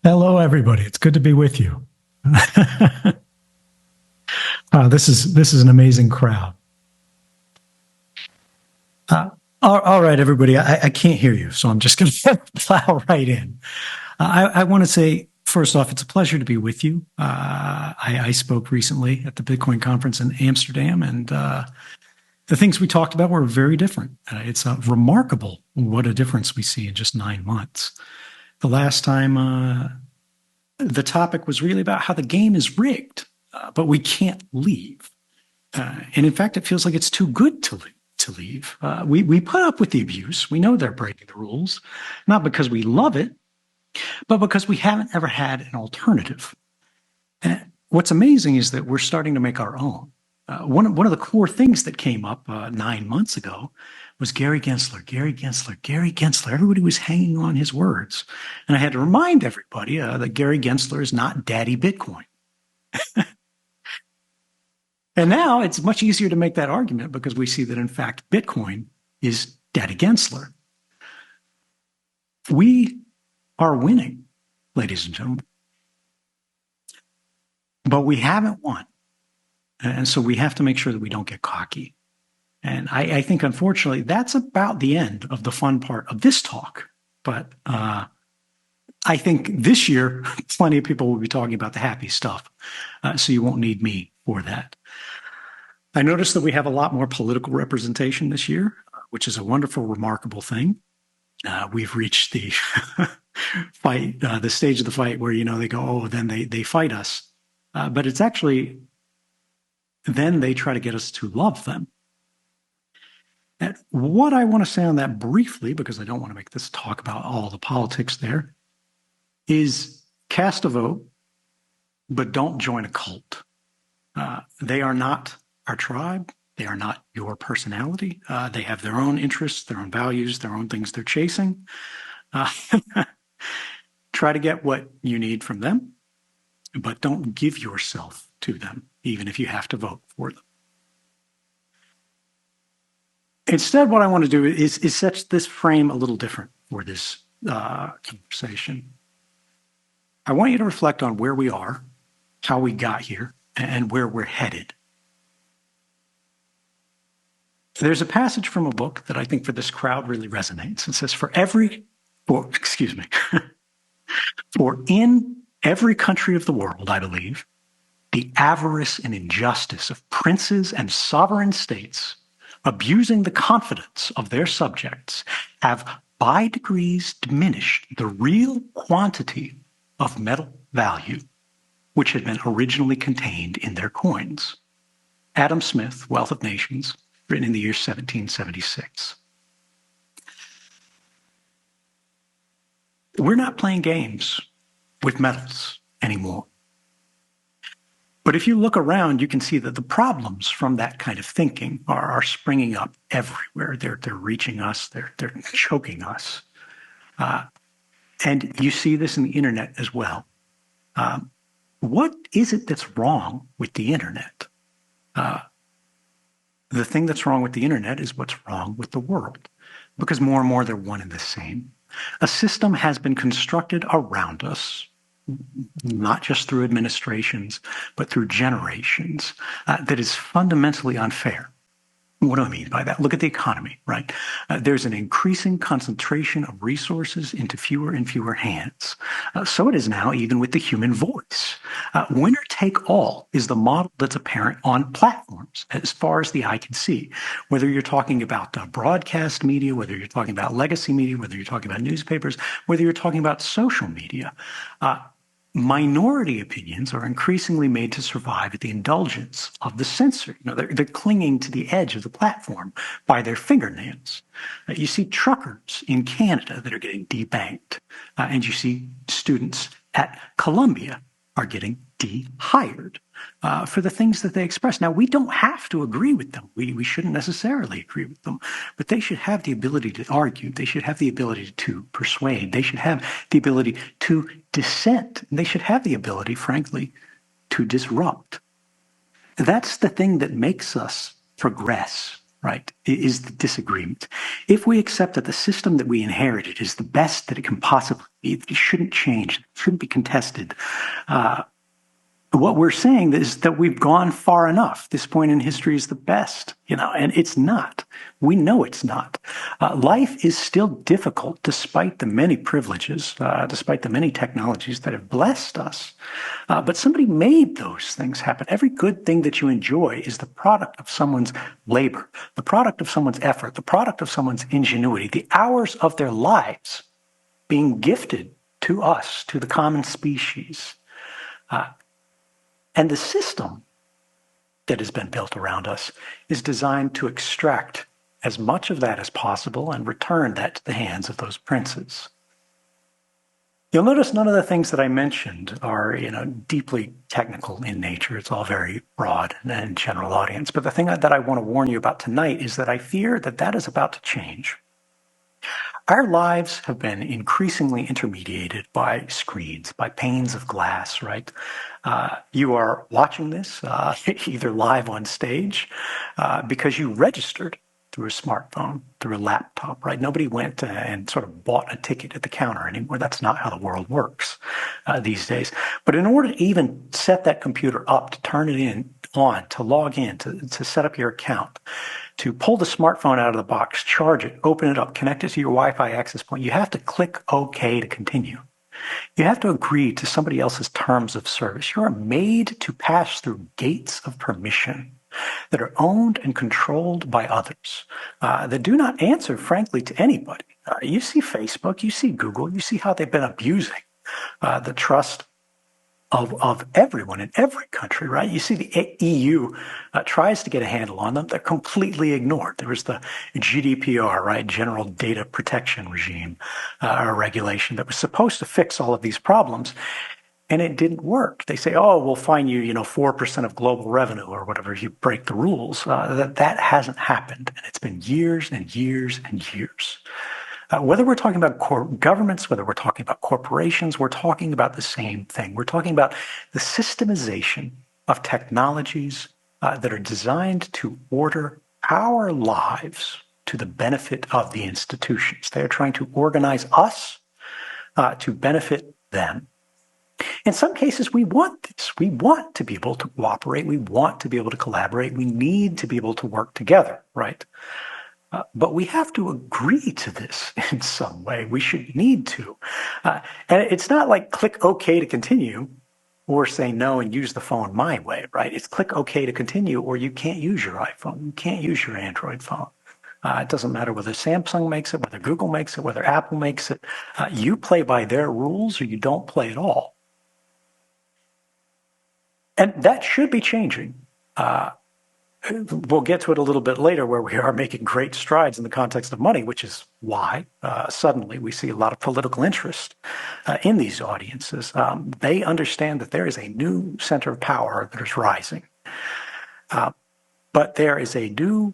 Hello, everybody. It's good to be with you. This is an amazing crowd. All right, everybody. I can't hear you, so I'm just going to plow right in. I want to say first off, it's a pleasure to be with you. I spoke recently at the Bitcoin conference in Amsterdam, and the things we talked about were very different. It's remarkable what a difference we see in just 9 months. The last time the topic was really about how the game is rigged, but we can't leave. And in fact, it feels like it's too good to leave. We put up with the abuse. We know they're breaking the rules, not because we love it, but because we haven't ever had an alternative. And what's amazing is that we're starting to make our own. One of the core things that came up 9 months ago was Gary Gensler, Gary Gensler, Gary Gensler. Everybody was hanging on his words. And I had to remind everybody that Gary Gensler is not Daddy Bitcoin. And now it's much easier to make that argument because we see that, in fact, Bitcoin is Daddy Gensler. We are winning, ladies and gentlemen. But we haven't won. And so we have to make sure that we don't get cocky. And I think, unfortunately, that's about the end of the fun part of this talk. But I think this year, plenty of people will be talking about the happy stuff. So you won't need me for that. I noticed that we have a lot more political representation this year, which is a wonderful, remarkable thing. We've reached the fight, the stage of the fight where, they go, oh, then they fight us. But it's actually, then they try to get us to love them. And what I want to say on that briefly, because I don't want to make this talk about all the politics there, is cast a vote, but don't join a cult. They are not our tribe. They are not your personality. They have their own interests, their own values, their own things they're chasing. Try to get what you need from them, but don't give yourself to them, even if you have to vote for them. Instead, what I want to do is set this frame a little different for this conversation. I want you to reflect on where we are, how we got here, and where we're headed. There's a passage from a book that I think for this crowd really resonates. It says, for in every country of the world, I believe, the avarice and injustice of princes and sovereign states abusing the confidence of their subjects have by degrees diminished the real quantity of metal value which had been originally contained in their coins. Adam Smith, Wealth of Nations, written in the year 1776. We're not playing games with metals anymore. But if you look around, you can see that the problems from that kind of thinking are springing up everywhere. They're reaching us. They're choking us. And you see this in the internet as well. What is it that's wrong with the internet? The thing that's wrong with the internet is what's wrong with the world, because more and more they're one and the same. A system has been constructed around us, not just through administrations, but through generations, that is fundamentally unfair. What do I mean by that? Look at the economy, right? There's an increasing concentration of resources into fewer and fewer hands. So it is now even with the human voice. Winner take all is the model that's apparent on platforms as far as the eye can see. Whether you're talking about broadcast media, whether you're talking about legacy media, whether you're talking about newspapers, whether you're talking about social media, minority opinions are increasingly made to survive at the indulgence of the censor. They're clinging to the edge of the platform by their fingernails. You see truckers in Canada that are getting debanked, and you see students at Columbia are getting de-hired for the things that they express. Now, we don't have to agree with them. We shouldn't necessarily agree with them, but they should have the ability to argue. They should have the ability to persuade. They should have the ability to dissent. They should have the ability, frankly, to disrupt. That's the thing that makes us progress, right, is the disagreement. If we accept that the system that we inherited is the best that it can possibly be, that it shouldn't change, shouldn't be contested, what we're saying is that we've gone far enough. This point in history is the best, and it's not. We know it's not. Life is still difficult despite the many privileges, despite the many technologies that have blessed us. But somebody made those things happen. Every good thing that you enjoy is the product of someone's labor, the product of someone's effort, the product of someone's ingenuity, the hours of their lives being gifted to us, to the common species. And the system that has been built around us is designed to extract as much of that as possible and return that to the hands of those princes. You'll notice none of the things that I mentioned are, deeply technical in nature. It's all very broad and general audience. But the thing that I want to warn you about tonight is that I fear that that is about to change. Our lives have been increasingly intermediated by screens, by panes of glass, right? You are watching this either live on stage because you registered through a smartphone, through a laptop, right? Nobody went and sort of bought a ticket at the counter anymore. That's not how the world works these days. But in order to even set that computer up, to turn it on, to log in, to set up your account, to pull the smartphone out of the box, charge it, open it up, connect it to your Wi-Fi access point, you have to click OK to continue. You have to agree to somebody else's terms of service. You are made to pass through gates of permission that are owned and controlled by others, that do not answer, frankly, to anybody. You see Facebook, you see Google, you see how they've been abusing the trust of everyone in every country, right? You see the EU tries to get a handle on them. They're completely ignored. There was the GDPR, right? General Data Protection Regime or regulation that was supposed to fix all of these problems. And it didn't work. They say, oh, we'll fine you, 4% of global revenue or whatever if you break the rules. That hasn't happened. And it's been years and years and years. Whether we're talking about governments, whether we're talking about corporations, we're talking about the same thing. We're talking about the systemization of technologies that are designed to order our lives to the benefit of the institutions. They are trying to organize us to benefit them. In some cases, we want this. We want to be able to cooperate. We want to be able to collaborate. We need to be able to work together, right? But we have to agree to this in some way. We should need to. And it's not like click OK to continue or say no and use the phone my way, right? It's click OK to continue or you can't use your iPhone. You can't use your Android phone. It doesn't matter whether Samsung makes it, whether Google makes it, whether Apple makes it. You play by their rules or you don't play at all. And that should be changing. We'll get to it a little bit later where we are making great strides in the context of money, which is why suddenly we see a lot of political interest in these audiences. They understand that there is a new center of power that is rising. But there is a new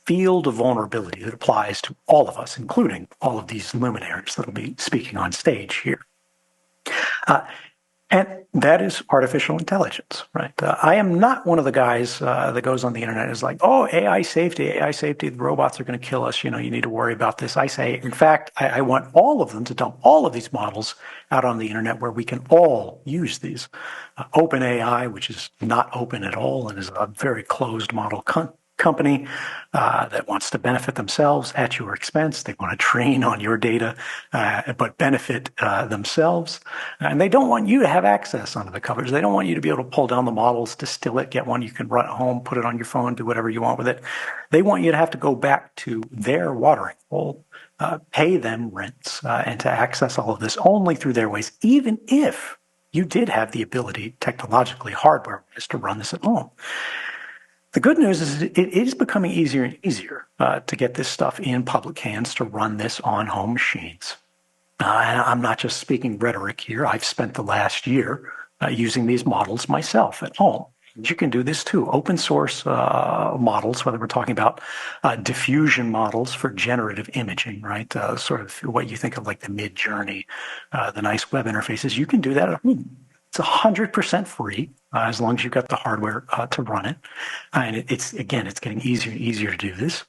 field of vulnerability that applies to all of us, including all of these luminaries that will be speaking on stage here. And that is artificial intelligence, right? I am not one of the guys that goes on the internet and is like, oh, AI safety, the robots are going to kill us. You need to worry about this. I say, in fact, I want all of them to dump all of these models out on the internet where we can all use these. OpenAI, which is not open at all and is a very closed model company that wants to benefit themselves at your expense. They want to train on your data, but benefit themselves. And they don't want you to have access onto the covers. They don't want you to be able to pull down the models, distill it, get one you can run at home, put it on your phone, do whatever you want with it. They want you to have to go back to their watering hole, pay them rents, and to access all of this only through their ways, even if you did have the ability technologically, hardware-wise, to run this at home. The good news is it is becoming easier and easier to get this stuff in public hands, to run this on home machines. And I'm not just speaking rhetoric here. I've spent the last year using these models myself at home. You can do this too. Open source models, whether we're talking about diffusion models for generative imaging, right? Sort of what you think of like the Mid Journey, the nice web interfaces. You can do that at home. It's 100% free as long as you've got the hardware to run it. And it's getting easier and easier to do this.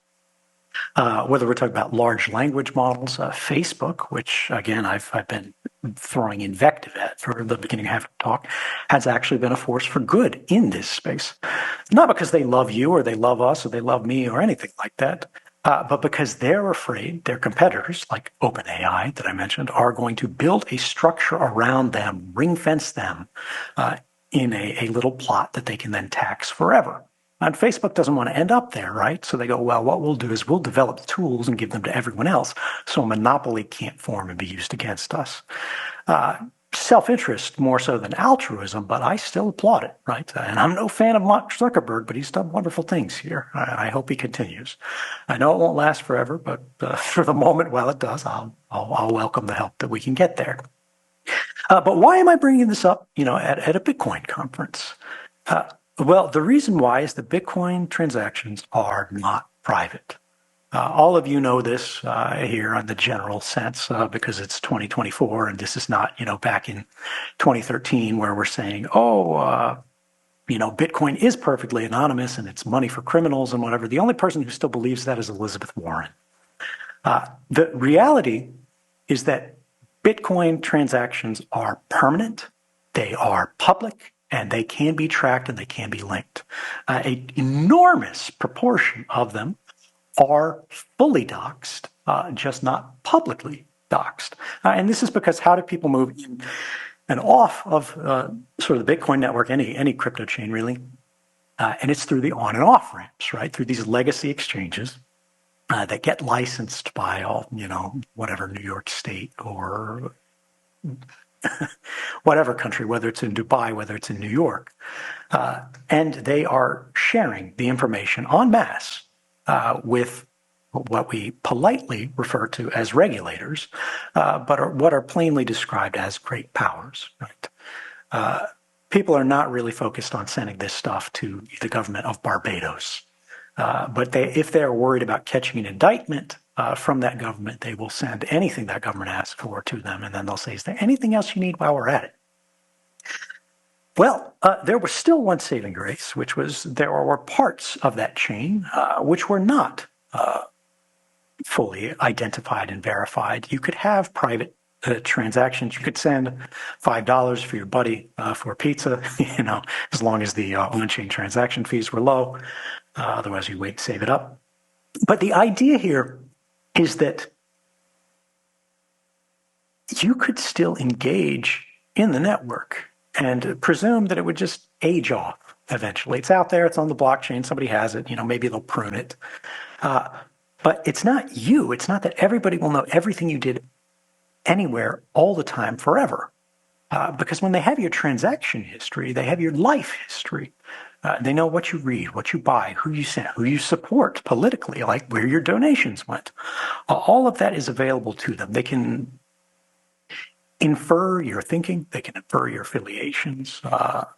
Whether we're talking about large language models, Facebook, which again I've been throwing invective at for the beginning half of the talk, has actually been a force for good in this space. Not because they love you or they love us or they love me or anything like that, but because they're afraid their competitors, like OpenAI that I mentioned, are going to build a structure around them, ring fence them in a little plot that they can then tax forever. And Facebook doesn't want to end up there, right? So they go, well, what we'll do is we'll develop the tools and give them to everyone else so a monopoly can't form and be used against us. Self-interest more so than altruism, but I still applaud it, right? And I'm no fan of Mark Zuckerberg, but he's done wonderful things here. I hope he continues. I know it won't last forever, but for the moment, while it does, I'll welcome the help that we can get there. But why am I bringing this up, at a Bitcoin conference? Well, the reason why is that Bitcoin transactions are not private. All of you know this here on the general sense because it's 2024 and this is not, back in 2013 where we're saying, Bitcoin is perfectly anonymous and it's money for criminals and whatever. The only person who still believes that is Elizabeth Warren. The reality is that Bitcoin transactions are permanent, they are public, and they can be tracked and they can be linked. An enormous proportion of them are fully doxed, just not publicly doxed. And this is because how do people move in and off of sort of the Bitcoin network, any crypto chain really? And it's through the on and off ramps, right? Through these legacy exchanges that get licensed by whatever New York State or whatever country, whether it's in Dubai, whether it's in New York. And they are sharing the information en masse with what we politely refer to as regulators, but what are plainly described as great powers. Right? People are not really focused on sending this stuff to the government of Barbados. But if they're worried about catching an indictment from that government, they will send anything that government asks for to them, and then they'll say, is there anything else you need while we're at it? Well, there was still one saving grace, which was there were parts of that chain which were not fully identified and verified. You could have private transactions. You could send $5 for your buddy for pizza, as long as the on-chain transaction fees were low. Otherwise, you wait and save it up. But the idea here is that you could still engage in the network and presume that it would just age off eventually. It's out there, it's on the blockchain, somebody has it, maybe they'll prune it. But it's not you. It's not that everybody will know everything you did anywhere all the time forever. Because when they have your transaction history, they have your life history. They know what you read, what you buy, who you send, who you support politically, like where your donations went. All of that is available to them. They can infer your thinking. They can infer your affiliations. At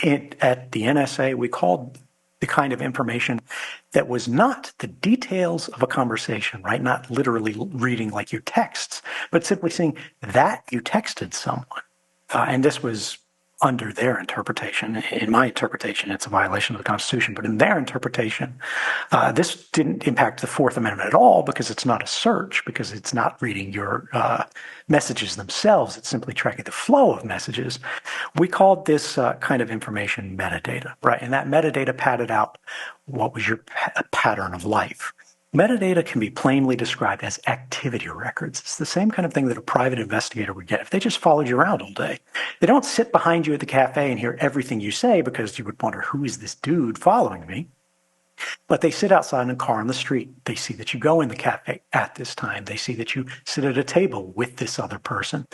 the NSA, we called the kind of information that was not the details of a conversation, right? Not literally reading like your texts, but simply saying that you texted someone. And this was under their interpretation. In my interpretation, it's a violation of the Constitution, but in their interpretation, this didn't impact the Fourth Amendment at all because it's not a search, because it's not reading your messages themselves. It's simply tracking the flow of messages. We called this kind of information metadata, right? And that metadata padded out what was your pattern of life. Metadata can be plainly described as activity records. It's the same kind of thing that a private investigator would get if they just followed you around all day. They don't sit behind you at the cafe and hear everything you say because you would wonder, who is this dude following me? But they sit outside in a car on the street. They see that you go in the cafe at this time. They see that you sit at a table with this other person.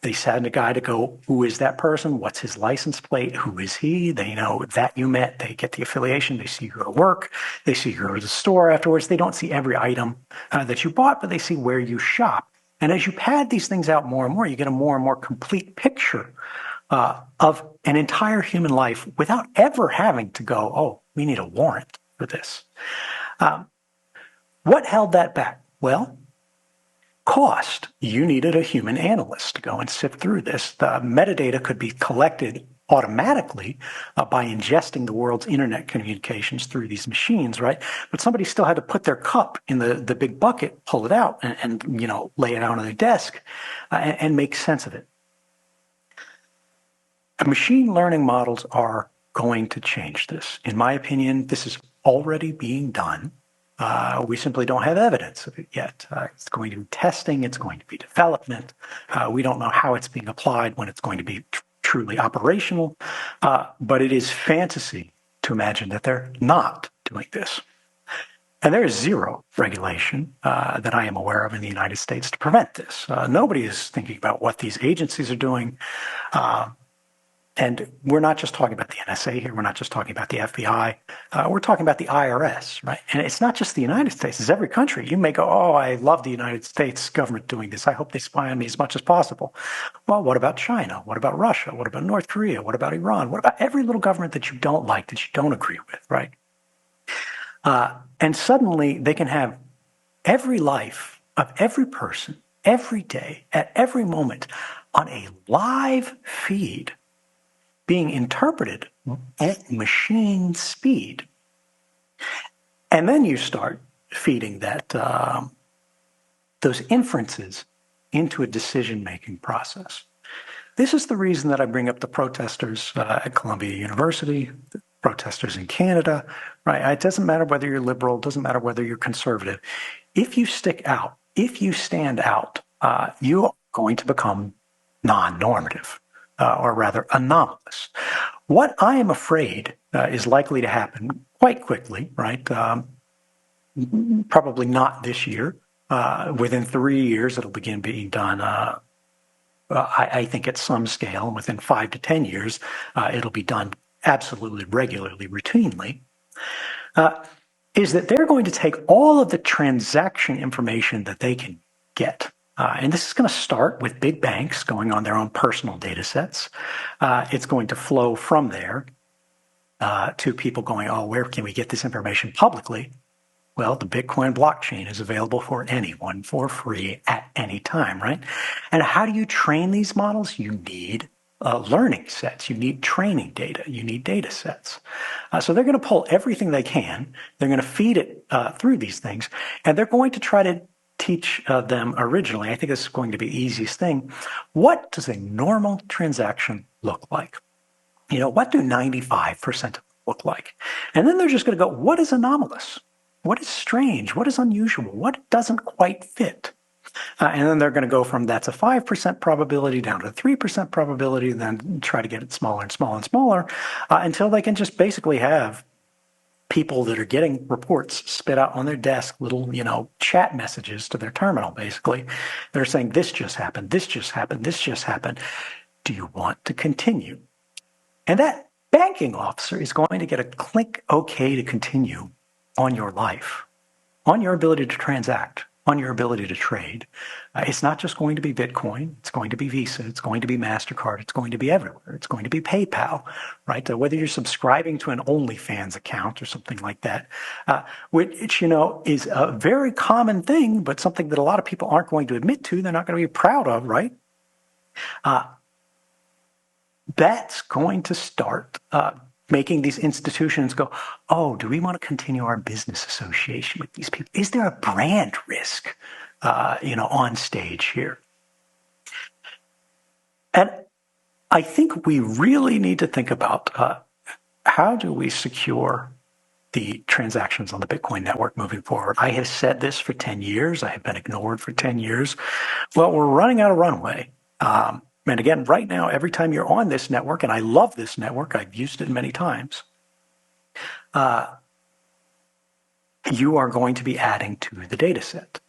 They send a guy to go, who is that person? What's his license plate? Who is he? They know that you met. They get the affiliation. They see you go to work. They see you go to the store afterwards. They don't see every item that you bought, but they see where you shop. And as you pad these things out more and more, you get a more and more complete picture of an entire human life without ever having to go, oh, we need a warrant for this. What held that back? Well, Cost. You needed a human analyst to go and sift through this. The metadata could be collected automatically by ingesting the world's internet communications through these machines, right? But somebody still had to put their cup in the big bucket, pull it out, and lay it out on their desk and make sense of it. Machine learning models are going to change this. In my opinion, this is already being done. We simply don't have evidence of it yet. It's going to be testing. It's going to be development. We don't know how it's being applied, when it's going to be truly operational. But it is fantasy to imagine that they're not doing this. And there is zero regulation that I am aware of in the United States to prevent this. Nobody is thinking about what these agencies are doing. And we're not just talking about the NSA here. We're not just talking about the FBI. We're talking about the IRS, right? And it's not just the United States. It's every country. You may go, oh, I love the United States government doing this. I hope they spy on me as much as possible. Well, what about China? What about Russia? What about North Korea? What about Iran? What about every little government that you don't like, that you don't agree with, right? And suddenly they can have every life of every person, every day, at every moment, on a live feed, being interpreted at machine speed. And then you start feeding that those inferences into a decision-making process. This is the reason that I bring up the protesters at Columbia University, the protesters in Canada, right? It doesn't matter whether you're liberal, it doesn't matter whether you're conservative. If you stick out, if you stand out, you are going to become non-normative. Or rather anomalous. What I am afraid is likely to happen quite quickly, right? Probably not this year. Within 3 years, it'll begin being done, I think, at some scale. Within 5 to 10 years, it'll be done absolutely regularly, routinely. Is that they're going to take all of the transaction information that they can get. And this is going to start with big banks going on their own personal data sets. It's going to flow from there to people going, oh, where can we get this information publicly? Well, the Bitcoin blockchain is available for anyone for free at any time, right? And how do you train these models? You need learning sets. You need training data. You need data sets. So they're going to pull everything they can. They're going to feed it through these things, and they're going to try to teach them originally, I think this is going to be the easiest thing, what does a normal transaction look like? What do 95% look like? And then they're just going to go, what is anomalous? What is strange? What is unusual? What doesn't quite fit? And then they're going to go from that's a 5% probability down to a 3% probability, and then try to get it smaller and smaller and smaller until they can just basically have people that are getting reports spit out on their desk, little, chat messages to their terminal, basically. They're saying, this just happened, this just happened, this just happened. Do you want to continue? And that banking officer is going to get a click OK to continue on your life, on your ability to transact, on your ability to trade. It's not just going to be Bitcoin. It's going to be Visa. It's going to be MasterCard. It's going to be everywhere. It's going to be PayPal, right? Whether you're subscribing to an OnlyFans account or something like that, which, is a very common thing, but something that a lot of people aren't going to admit to. They're not going to be proud of, right? That's going to start making these institutions go, oh, do we want to continue our business association with these people? Is there a brand risk, on stage here? And I think we really need to think about how do we secure the transactions on the Bitcoin network moving forward. I have said this for 10 years. I have been ignored for 10 years. Well, we're running out of runway. And again, right now, every time you're on this network, and I love this network, I've used it many times, you are going to be adding to the data set.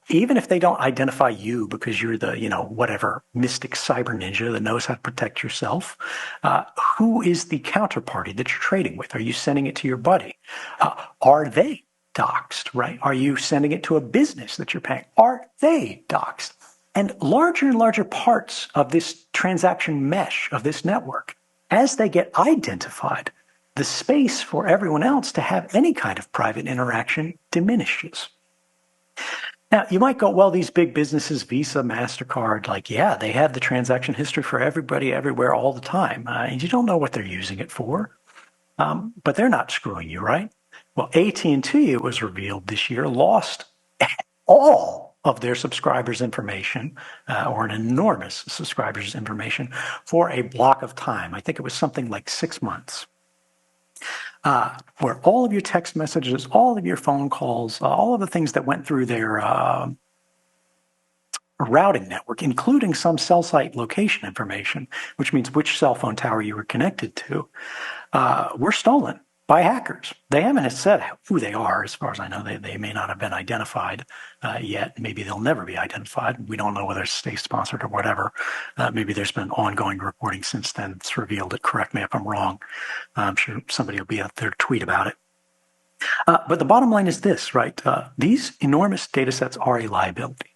Even if they don't identify you because you're the, whatever mystic cyber ninja that knows how to protect yourself, who is the counterparty that you're trading with? Are you sending it to your buddy? Are they doxxed, right? Are you sending it to a business that you're paying? Are they doxxed? And larger parts of this transaction mesh of this network, as they get identified, the space for everyone else to have any kind of private interaction diminishes. Now, you might go, well, these big businesses, Visa, MasterCard, like, yeah, they have the transaction history for everybody, everywhere, all the time. And you don't know what they're using it for. But they're not screwing you, right? Well, AT&T, it was revealed this year, lost all of their subscribers' information, or an enormous subscribers' information, for a block of time. I think it was something like 6 months, where all of your text messages, all of your phone calls, all of the things that went through their routing network, including some cell site location information, which means which cell phone tower you were connected to, were stolen by hackers. They haven't said who they are, as far as I know. They may not have been identified yet. Maybe they'll never be identified. We don't know whether it's state-sponsored or whatever. Maybe there's been ongoing reporting since then that's revealed it. Correct me if I'm wrong. I'm sure somebody will be out there to tweet about it. But the bottom line is this, right? These enormous data sets are a liability.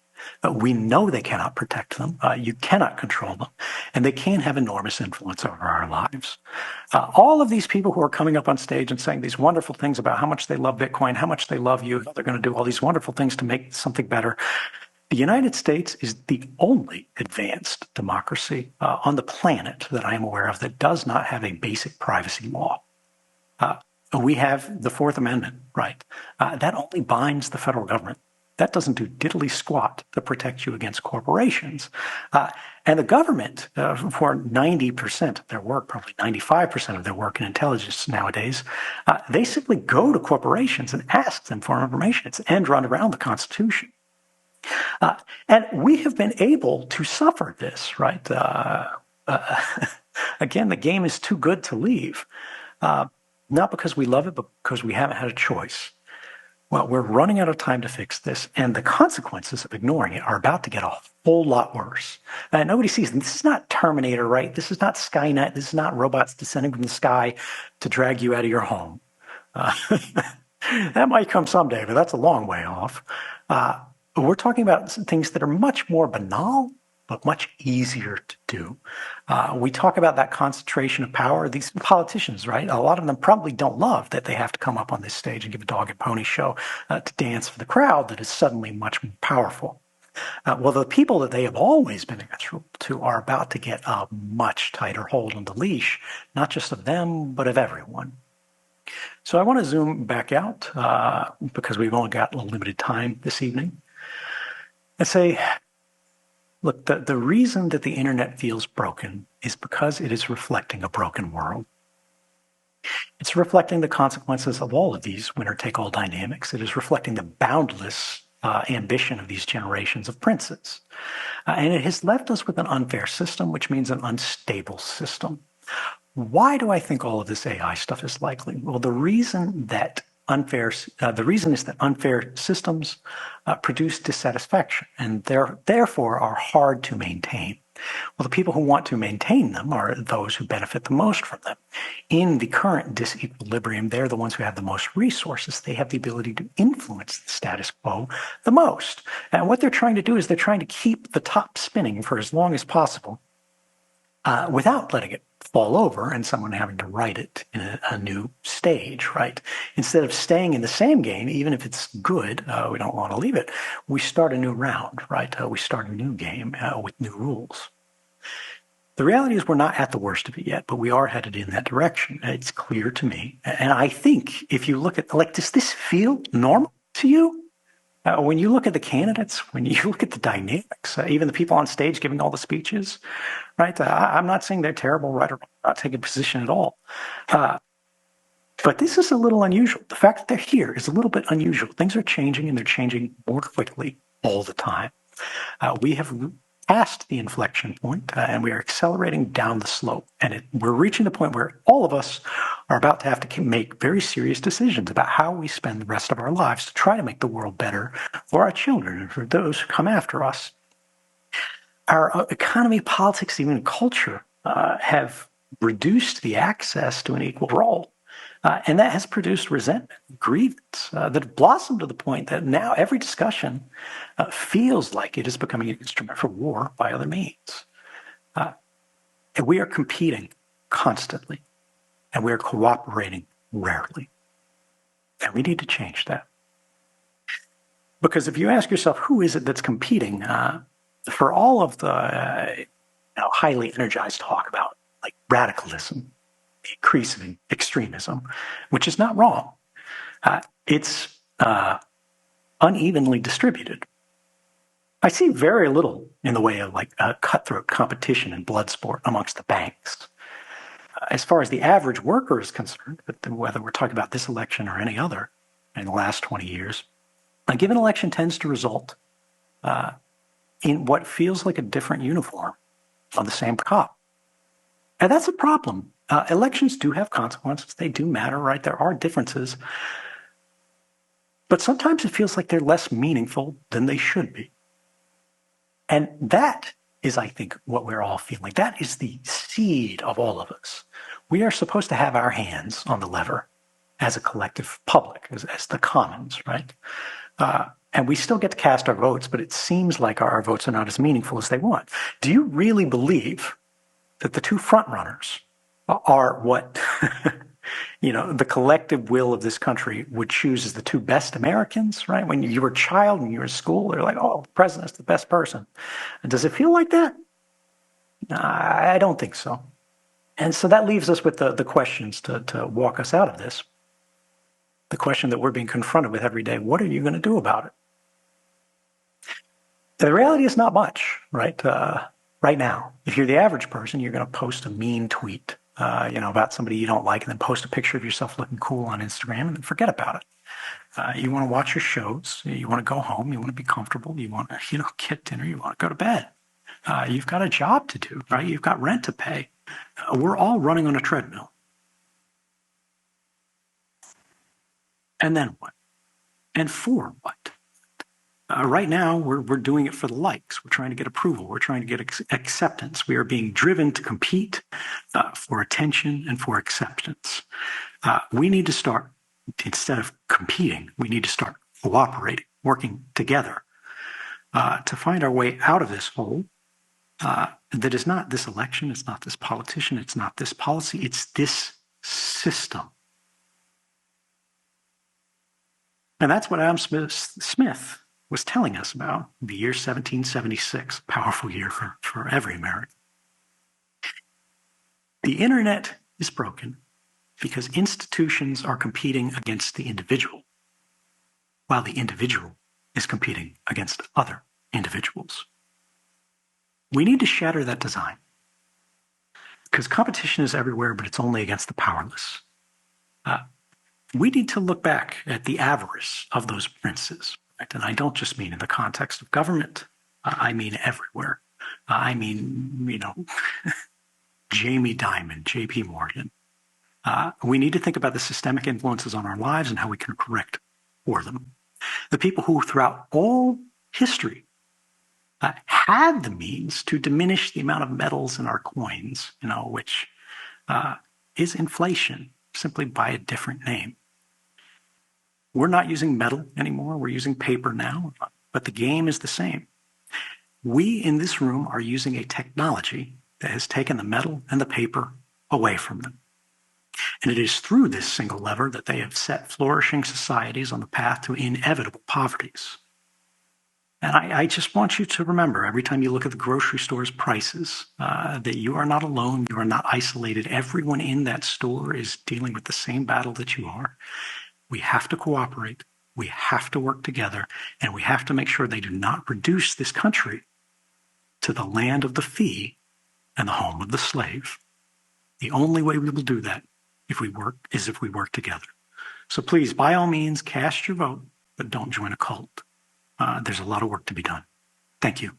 We know they cannot protect them. You cannot control them. And they can have enormous influence over our lives. All of these people who are coming up on stage and saying these wonderful things about how much they love Bitcoin, how much they love you, how they're going to do all these wonderful things to make something better. The United States is the only advanced democracy on the planet that I am aware of that does not have a basic privacy law. We have the Fourth Amendment, right? That only binds the federal government. That doesn't do diddly squat to protect you against corporations. And the government, for 90% of their work, probably 95% of their work in intelligence nowadays, they simply go to corporations and ask them for information. It's end run around the Constitution. And we have been able to suffer this, right? Again, the game is too good to leave. Not because we love it, but because we haven't had a choice. Well, we're running out of time to fix this, and the consequences of ignoring it are about to get a whole lot worse. Nobody sees them. This is not Terminator, right? This is not Skynet. This is not robots descending from the sky to drag you out of your home. That might come someday, but that's a long way off. We're talking about things that are much more banal, but much easier to do. We talk about that concentration of power. These politicians, right? A lot of them probably don't love that they have to come up on this stage and give a dog and pony show to dance for the crowd that is suddenly much more powerful. Well, the people that they have always been answerable to are about to get a much tighter hold on the leash, not just of them, but of everyone. So I want to zoom back out because we've only got a limited time this evening and say, look, the reason that the internet feels broken is because it is reflecting a broken world. It's reflecting the consequences of all of these winner-take-all dynamics. It is reflecting the boundless ambition of these generations of princes. And it has left us with an unfair system, which means an unstable system. Why do I think all of this AI stuff is likely? Well, the reason is that unfair systems produce dissatisfaction and therefore are hard to maintain. Well, the people who want to maintain them are those who benefit the most from them. In the current disequilibrium, they're the ones who have the most resources. They have the ability to influence the status quo the most. And what they're trying to do is they're trying to keep the top spinning for as long as possible without letting it fall over and someone having to write it in a new stage, right? Instead of staying in the same game, even if it's good, we don't want to leave it. We start a new round, right? We start a new game with new rules. The reality is we're not at the worst of it yet, but we are headed in that direction. It's clear to me. And I think if you look at, like, does this feel normal to you? When you look at the candidates, when you look at the dynamics, even the people on stage giving all the speeches, right? I'm not saying they're terrible, right? Or not taking a position at all. But this is a little unusual. The fact that they're here is a little bit unusual. Things are changing, and they're changing more quickly all the time. We have passed the inflection point, and we are accelerating down the slope. And we're reaching the point where all of us are about to have to make very serious decisions about how we spend the rest of our lives to try to make the world better for our children and for those who come after us. Our economy, politics, even culture have reduced the access to an equal role. And that has produced resentment, grievance that have blossomed to the point that now every discussion feels like it is becoming an instrument for war by other means. And we are competing constantly, and we are cooperating rarely. And we need to change that. Because if you ask yourself, who is it that's competing for all of the highly energized talk about like radicalism, the increase of extremism, which is not wrong, it's unevenly distributed. I see very little in the way of like cutthroat competition and blood sport amongst the banks. As far as the average worker is concerned, whether we're talking about this election or any other in the last 20 years, a given election tends to result in what feels like a different uniform on the same cop. And that's a problem. Elections do have consequences. They do matter, right? There are differences. But sometimes it feels like they're less meaningful than they should be. And that is, I think, what we're all feeling. That is the seed of all of us. We are supposed to have our hands on the lever as a collective public, as the commons, right? And we still get to cast our votes, but it seems like our votes are not as meaningful as they want. Do you really believe that the two frontrunners are what the collective will of this country would choose as the two best Americans, right? When you were a child and you were in school, they're like, oh, the president's the best person. And does it feel like that? I don't think so. And so that leaves us with the questions to walk us out of this. The question that we're being confronted with every day, what are you going to do about it? The reality is not much, right? Right now, if you're the average person, you're going to post a mean tweet, about somebody you don't like, and then post a picture of yourself looking cool on Instagram, and then forget about it. You want to watch your shows. You want to go home. You want to be comfortable. You want to, get dinner. You want to go to bed. You've got a job to do, right? You've got rent to pay. We're all running on a treadmill. And then what? And for what? Right now, we're doing it for the likes. We're trying to get approval. We're trying to get acceptance. We are being driven to compete for attention and for acceptance. We need to start, instead of competing, we need to start cooperating, working together to find our way out of this hole that is not this election, it's not this politician, it's not this policy, it's this system. And that's what Adam Smith was telling us about the year 1776, powerful year for every American. The internet is broken because institutions are competing against the individual, while the individual is competing against other individuals. We need to shatter that design because competition is everywhere, but it's only against the powerless. We need to look back at the avarice of those princes. And I don't just mean in the context of government. I mean everywhere. I mean, Jamie Dimon, J.P. Morgan. We need to think about the systemic influences on our lives and how we can correct for them. The people who throughout all history had the means to diminish the amount of metals in our coins, which is inflation, simply by a different name. We're not using metal anymore. We're using paper now, but the game is the same. We in this room are using a technology that has taken the metal and the paper away from them. And it is through this single lever that they have set flourishing societies on the path to inevitable poverties. And I just want you to remember, every time you look at the grocery store's prices, that you are not alone, you are not isolated. Everyone in that store is dealing with the same battle that you are. We have to cooperate, we have to work together, and we have to make sure they do not reduce this country to the land of the free and the home of the slave. The only way we will do that if we work together. So please, by all means, cast your vote, but don't join a cult. There's a lot of work to be done. Thank you.